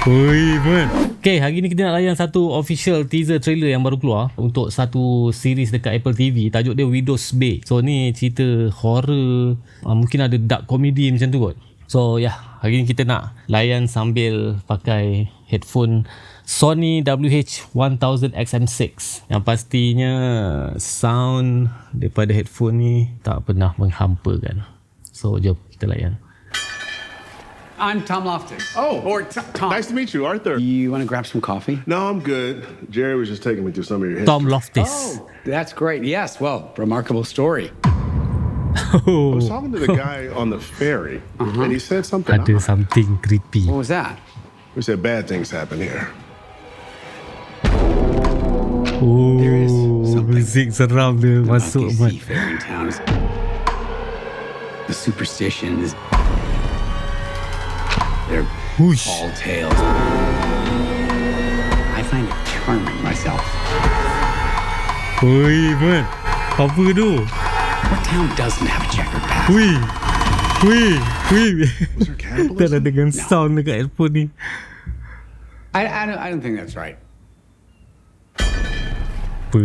Ui, man. Okay, hari ni kita nak layan satu official teaser trailer yang baru keluar untuk satu series dekat Apple TV. Tajuk dia Widow's Bay. So ni cerita horror, mungkin ada dark comedy macam tu kot. So hari ni kita nak layan sambil pakai headphone Sony WH-1000XM6. Yang pastinya sound daripada headphone ni tak pernah menghampakan. So jom kita layan. I'm Tom Loftus. Oh, Or Tom. nice to meet you, Arthur. You want to grab some coffee? No, I'm good. Jerry was just taking me through some of your history. Tom Loftus. Oh, that's great. Yes, well, remarkable story. I was talking to the guy on the ferry, and he said something. Ada odd. something creepy. What was that? He said bad things happen here. Oh, There is something muzik seram dia about masuk. these Man. seafaring towns. The superstitions, their Whoosh. tall tales. I find it charming myself. Oi, man. Apa tu? What town doesn't have a checkered past? Wih. Wih. Wih. Was there Tak cannibalism? ada dengan sound dekat headphone ni. I don't think that's right. Apa?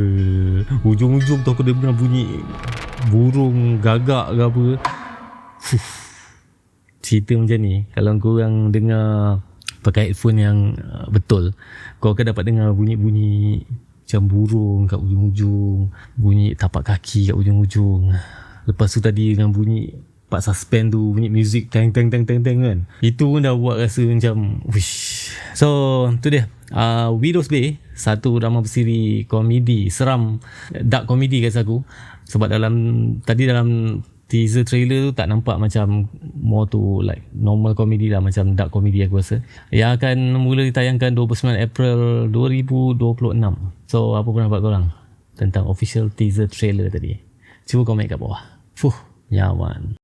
Ujung-ujung tu aku dah pernah bunyi burung gagak ke apa. Fuh. Cerita macam ni, kalau korang dengar pakai headphone yang betul, kau akan dapat dengar bunyi-bunyi macam burung kat ujung-ujung, bunyi tapak kaki kat ujung-ujung. Lepas tu tadi dengan bunyi part suspend tu, bunyi music teng teng teng teng teng kan. Itu pun dah buat rasa macam wish. So tu dia, Widow's Bay, satu drama bersiri komedi seram, dark comedy kat aku. Sebab dalam teaser trailer tu tak nampak macam more to like normal comedy lah, macam dark comedy aku rasa. Yang akan mula ditayangkan 29 April 2026. So apa pendapat korang tentang official teaser trailer tadi? Cuba komen kat bawah. Nyaman.